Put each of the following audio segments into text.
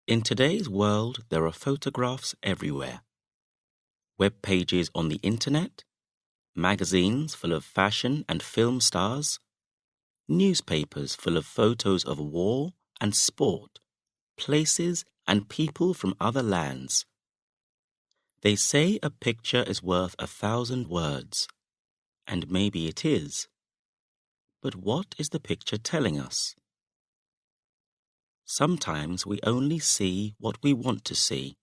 In today's world, there are photographs everywhere. Web pages on the internet, magazines full of fashion and film stars, newspapers full of photos of war and sport, places and people from other lands. They say a picture is worth 1,000 words, and maybe it is. But what is the picture telling us? Sometimes we only see what we want to see.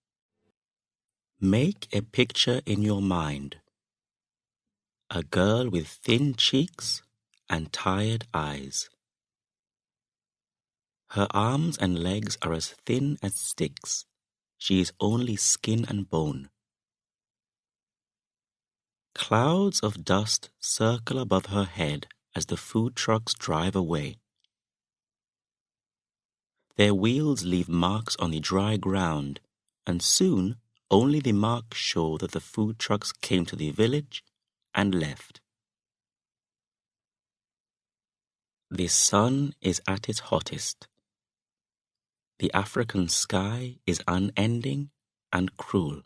Make a picture in your mind. A girl with thin cheeks and tired eyes. Her arms and legs are as thin as sticks. She is only skin and bone. Clouds of dust circle above her head as the food trucks drive away. Their wheels leave marks on the dry ground, and soon only the marks show that the food trucks came to the village and left. The sun is at its hottest. The African sky is unending and cruel.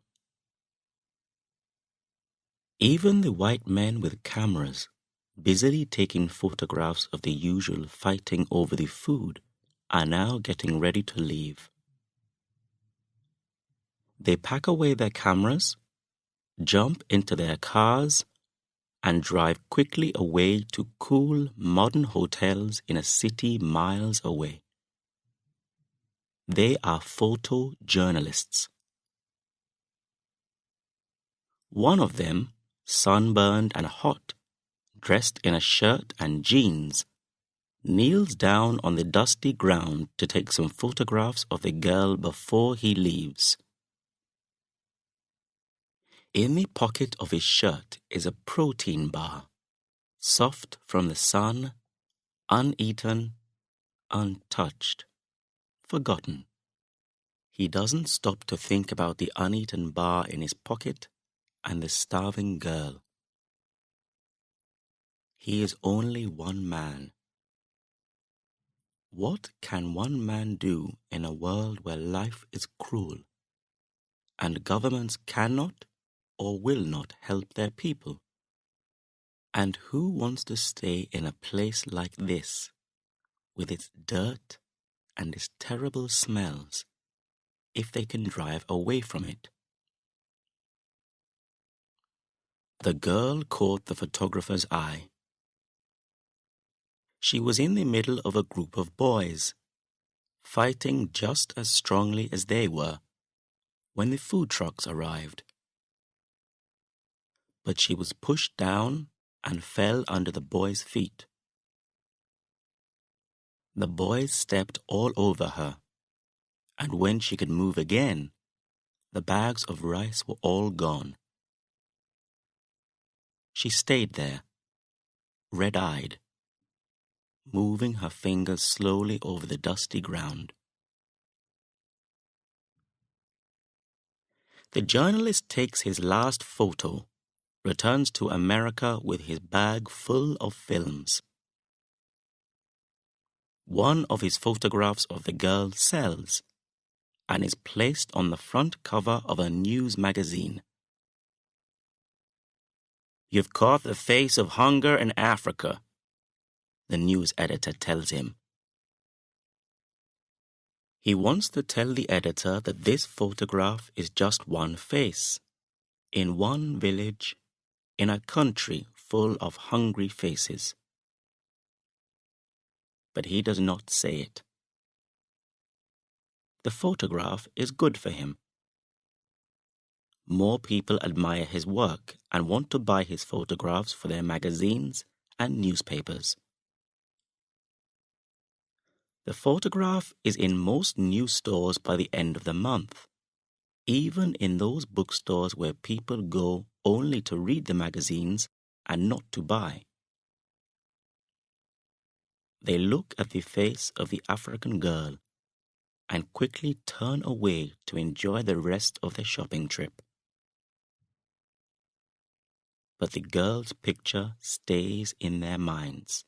Even the white men with cameras, busily taking photographs of the usual fighting over the food, are now getting ready to leave. They pack away their cameras, jump into their cars, and drive quickly away to cool, modern hotels in a city miles away. They are photojournalists. One of them, sunburned and hot, dressed in a shirt and jeans, kneels down on the dusty ground to take some photographs of the girl before he leaves. In the pocket of his shirt is a protein bar, soft from the sun, uneaten, untouched, forgotten. He doesn't stop to think about the uneaten bar in his pocket and the starving girl. He is only one man. What can one man do in a world where life is cruel, and governments cannot or will not help their people? And who wants to stay in a place like this, with its dirt and its terrible smells, if they can drive away from it? The girl caught the photographer's eye. She was in the middle of a group of boys, fighting just as strongly as they were, when the food trucks arrived. But she was pushed down and fell under the boys' feet. The boys stepped all over her, and when she could move again, the bags of rice were all gone. She stayed there, red-eyed, moving her fingers slowly over the dusty ground. The journalist takes his last photo, returns to America with his bag full of films. One of his photographs of the girl sells and is placed on the front cover of a news magazine. "You've caught the face of hunger in Africa," the news editor tells him. He wants to tell the editor that this photograph is just one face, in one village, in a country full of hungry faces. But he does not say it. The photograph is good for him. More people admire his work and want to buy his photographs for their magazines and newspapers. The photograph is in most news stores by the end of the month, even in those bookstores where people go only to read the magazines and not to buy. They look at the face of the African girl and quickly turn away to enjoy the rest of their shopping trip. But the girl's picture stays in their minds.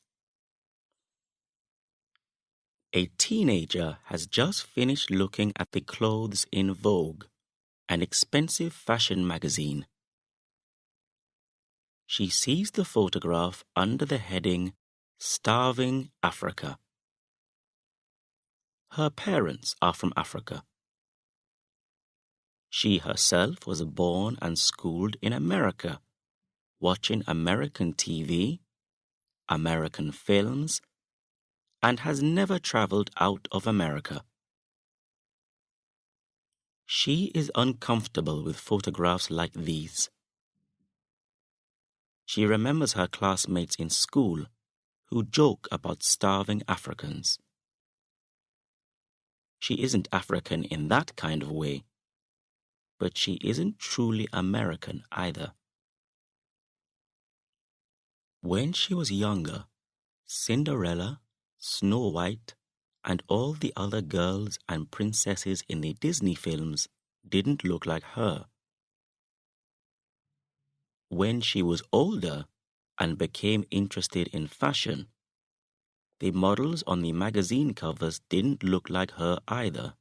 A teenager has just finished looking at the clothes in Vogue, an expensive fashion magazine. She sees the photograph under the heading Starving Africa. Her parents are from Africa. She herself was born and schooled in America, watching American TV, American films, and has never traveled out of America. She is uncomfortable with photographs like these. She remembers her classmates in school who joke about starving Africans. She isn't African in that kind of way, but she isn't truly American either. When she was younger, Cinderella, Snow White, and all the other girls and princesses in the Disney films didn't look like her. When she was older and became interested in fashion, the models on the magazine covers didn't look like her either.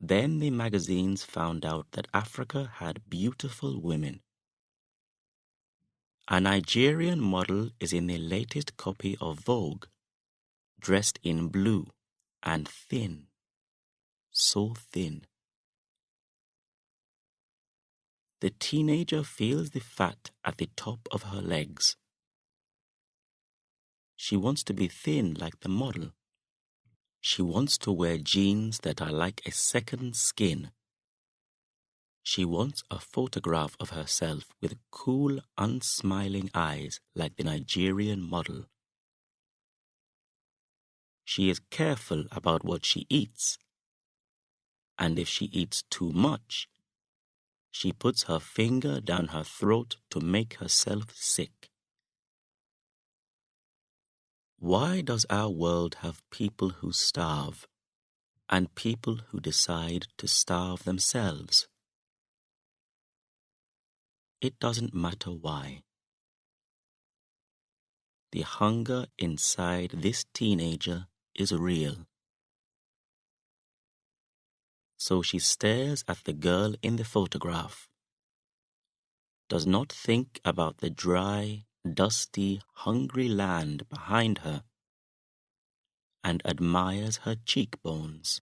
Then the magazines found out that Africa had beautiful women. A Nigerian model is in the latest copy of Vogue, dressed in blue and thin, so thin. The teenager feels the fat at the top of her legs. She wants to be thin like the model. She wants to wear jeans that are like a second skin. She wants a photograph of herself with cool, unsmiling eyes like the Nigerian model. She is careful about what she eats. And if she eats too much, she puts her finger down her throat to make herself sick. Why does our world have people who starve and people who decide to starve themselves? It doesn't matter why. The hunger inside this teenager is real. So she stares at the girl in the photograph, does not think about the dry, dusty, hungry land behind her, and admires her cheekbones.